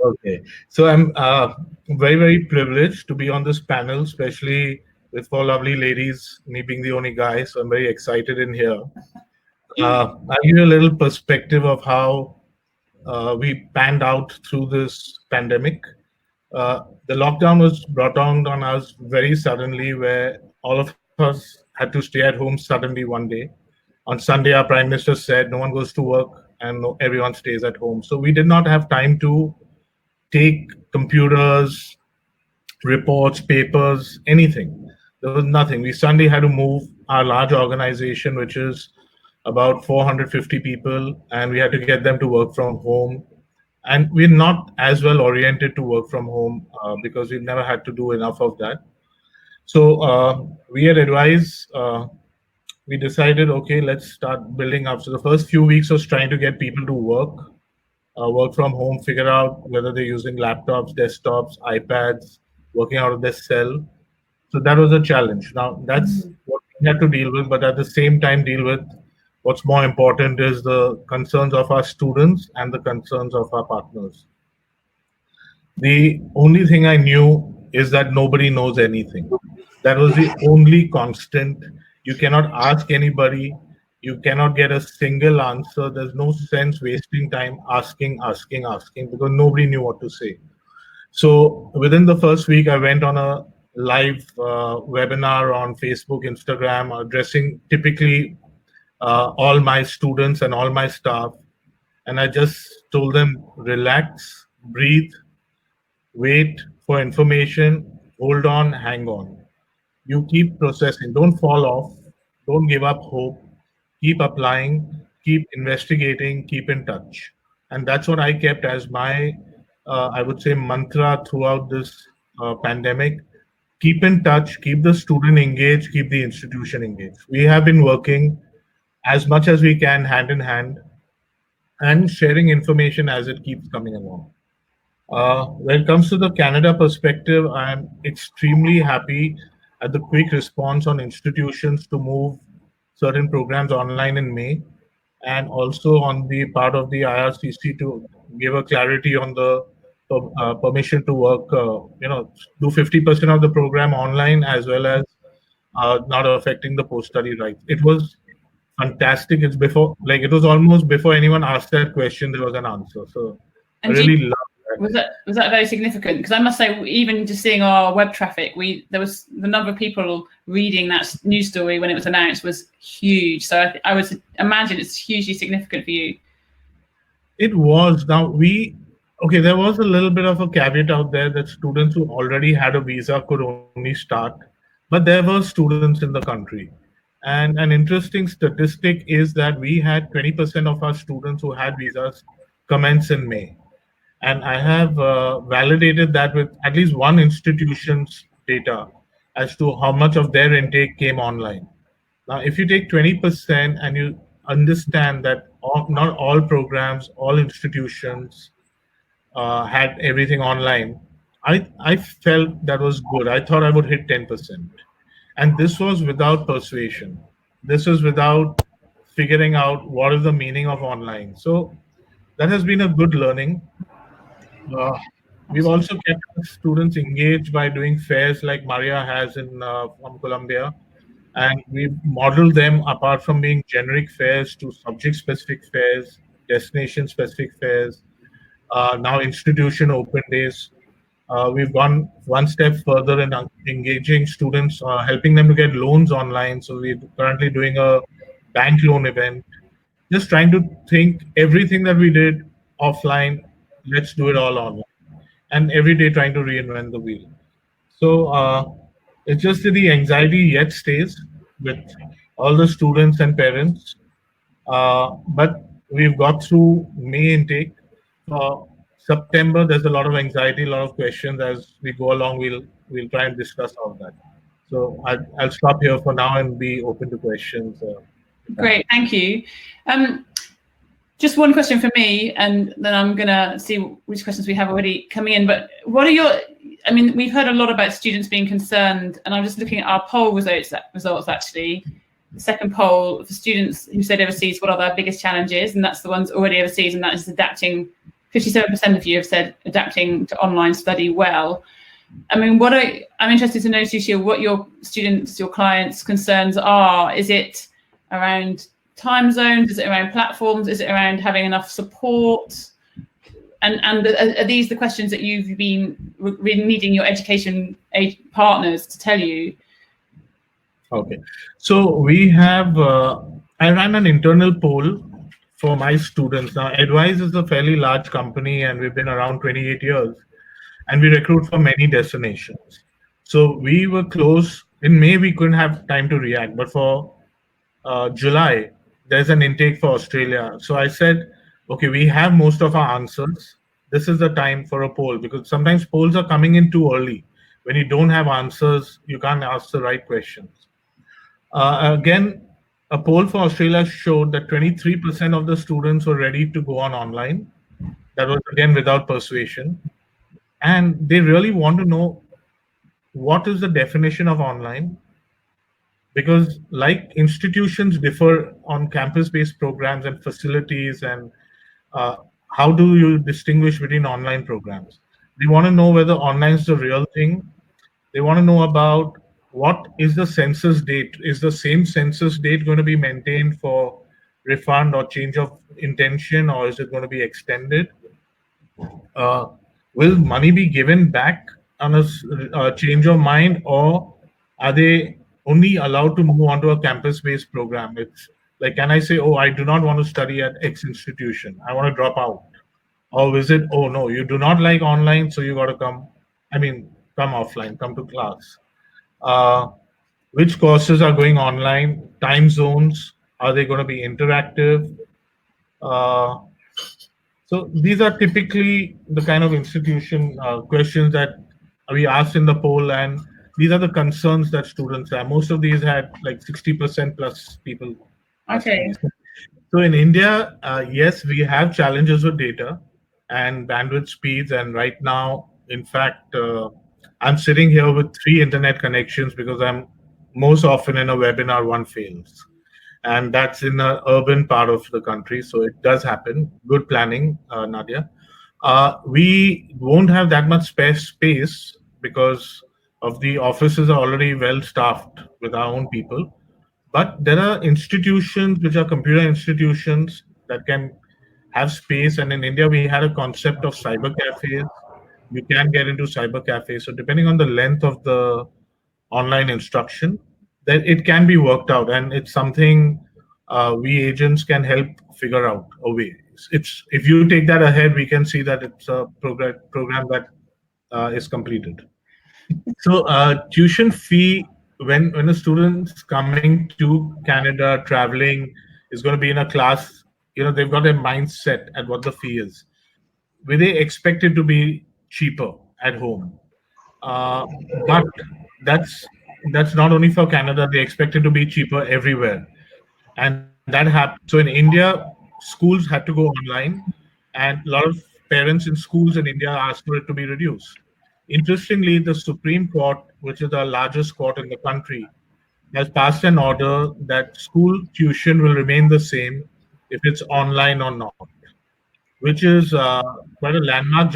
Okay. So I'm very, very privileged to be on this panel, especially with four lovely ladies, me being the only guy. So I'm very excited in here. I'll give you a little perspective of how we panned out through this pandemic. The lockdown was brought on us very suddenly, where all of us had to stay at home suddenly one day. On Sunday, our Prime Minister said no one goes to work and no, everyone stays at home. So we did not have time to take computers, reports, papers, anything. There was nothing. We suddenly had to move our large organization, which is about 450 people, and we had to get them to work from home. And we're not as well oriented to work from home because we've never had to do enough of that. So we at Edwise, we decided, okay, let's start building up. So the first few weeks was trying to get people to work from home, figure out whether they're using laptops, desktops, iPads, working out of their cell. So that was a challenge. Now that's what we had to deal with, but at the same time deal with what's more important is the concerns of our students and the concerns of our partners. The only thing I knew is that nobody knows anything. That was the only constant. You cannot ask anybody. You cannot get a single answer. There's no sense wasting time asking, because nobody knew what to say. So within the first week, I went on a live webinar on Facebook, Instagram, addressing typically all my students and all my staff. And I just told them, relax, breathe, wait for information, hold on, hang on. You keep processing, don't fall off, don't give up hope, keep applying, keep investigating, keep in touch. And that's what I kept as my, I would say, mantra throughout this pandemic. Keep in touch, keep the student engaged, keep the institution engaged. We have been working as much as we can hand in hand and sharing information as it keeps coming along. When it comes to the Canada perspective, I'm extremely happy at the quick response on institutions to move certain programs online in May, and also on the part of the IRCC to give a clarity on the permission to work, do 50% of the program online as well as not affecting the post-study rights. It was fantastic. It's before, like, it was almost before anyone asked that question, there was an answer. So I And really love that. was that very significant? Because I must say, even just seeing our web traffic, there was the number of people reading that news story when it was announced was huge. So I would imagine it's hugely significant for you. It was. Now okay, there was a little bit of a caveat out there that students who already had a visa could only start, but there were students in the country. And an interesting statistic is that we had 20% of our students who had visas commence in May. And I have validated that with at least one institution's data as to how much of their intake came online. Now, if you take 20% and you understand that not all programs, all institutions had everything online, I felt that was good. I thought I would hit 10%. And this was without persuasion. This was without figuring out what is the meaning of online. So that has been a good learning. Uh, we've also kept students engaged by doing fairs like Maria has in from Colombia, and we've modeled them apart from being generic fairs to subject-specific fairs, destination-specific fairs. Now institution open days. We've gone one step further in engaging students, helping them to get loans online. So we're currently doing a bank loan event, just trying to think everything that we did offline, let's do it all online. And every day trying to reinvent the wheel. So it's just that the anxiety yet stays with all the students and parents. But we've got through May intake. September, there's a lot of anxiety, a lot of questions. As we go along, we'll try and discuss all that. So I'll stop here for now and be open to questions. Great, thank you. Just one question for me, and then I'm going to see which questions we have already coming in. But what are we've heard a lot about students being concerned, and I'm just looking at our poll results actually. The second poll for students who stayed overseas, what are their biggest challenges? And that's the ones already overseas, and that is adapting 57% of you have said adapting to online study well. I mean, I'm interested to know, Sushil, what your students, your clients' concerns are. Is it around time zones? Is it around platforms? Is it around having enough support? And are these the questions that you've been really needing your education partners to tell you? Okay, so we have, I ran an internal poll for my students. Now, Edwise is a fairly large company and we've been around 28 years and we recruit for many destinations. So we were close. In May, we couldn't have time to react, but for July, there's an intake for Australia. So I said, okay, we have most of our answers. This is the time for a poll because sometimes polls are coming in too early. When you don't have answers, you can't ask the right questions. Again, a poll for Australia showed that 23% of the students were ready to go on online. That was again without persuasion. And they really want to know what is the definition of online, because like institutions differ on campus-based programs and facilities and uh, how do you distinguish between online programs. They want to know whether online is the real thing. They want to know about what is the census date. Is the same census date going to be maintained for refund or change of intention, or is it going to be extended? uh, will money be given back on a change of mind, or are they only allowed to move on to a campus-based program? It's like, can I say, oh, I do not want to study at X institution, I want to drop out? Or is it, oh no, you do not like online, so you got to come, I mean, come offline, come to class? Uh, which courses are going online? Time zones, are they going to be interactive? Uh, so these are typically the kind of institution questions that we asked in the poll, and these are the concerns that students have. Most of these had like 60% plus people asking Okay. these. So in India, yes, we have challenges with data and bandwidth speeds. And right now, in fact, I'm sitting here with 3 internet connections because I'm most often in a webinar, one fails, and that's in an urban part of the country. So it does happen. Good planning, Nadia. We won't have that much space because of the offices are already well staffed with our own people. But there are institutions which are computer institutions that can have space. And in India, we had a concept of cyber cafes. You can get into cyber cafes. So depending on the length of the online instruction, that it can be worked out, and it's something we agents can help figure out a way. It's if you take that ahead, we can see that it's a program that is completed. So tuition fee, when a student's coming to Canada traveling, is going to be in a class, they've got a mindset at what the fee is. Will they expect it to be cheaper at home? But that's not only for Canada. They expect it to be cheaper everywhere, and that happened. So in India, schools had to go online, and a lot of parents in schools in India asked for it to be reduced. Interestingly, the Supreme Court, which is the largest court in the country, has passed an order that school tuition will remain the same if it's online or not, which is quite a landmark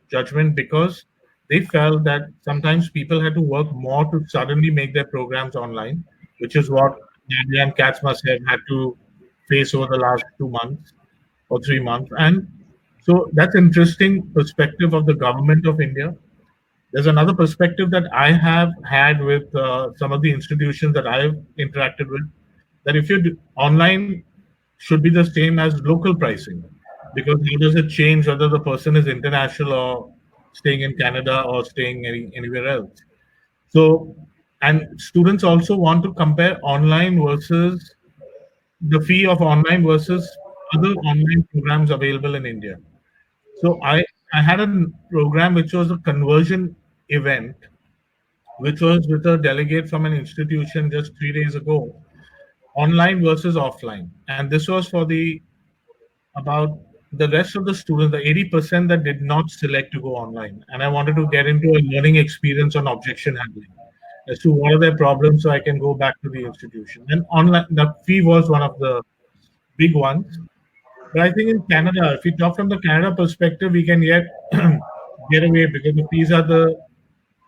judgment, because they felt that sometimes people had to work more to suddenly make their programs online, which is what Nadia and Katz must have had to face over the last 2 months or 3 months. And so that's interesting perspective of the government of India. There's another perspective that I have had with some of the institutions that I've interacted with, that if you online should be the same as local pricing, because how does it change whether the person is international or staying in Canada or staying anywhere else? So, and students also want to compare online versus the fee of online versus other online programs available in India. So I had a program which was a conversion event, which was with a delegate from an institution just 3 days ago, online versus offline. And this was for the about the rest of the students, the 80% that did not select to go online. And I wanted to get into a learning experience on objection handling as to what are their problems so I can go back to the institution. And online, the fee was one of the big ones. But I think in Canada, if we talk from the Canada perspective, we can yet get away because the fees are the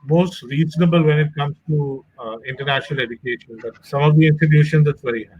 most reasonable when it comes to international education. But some of the institutions, it's very high.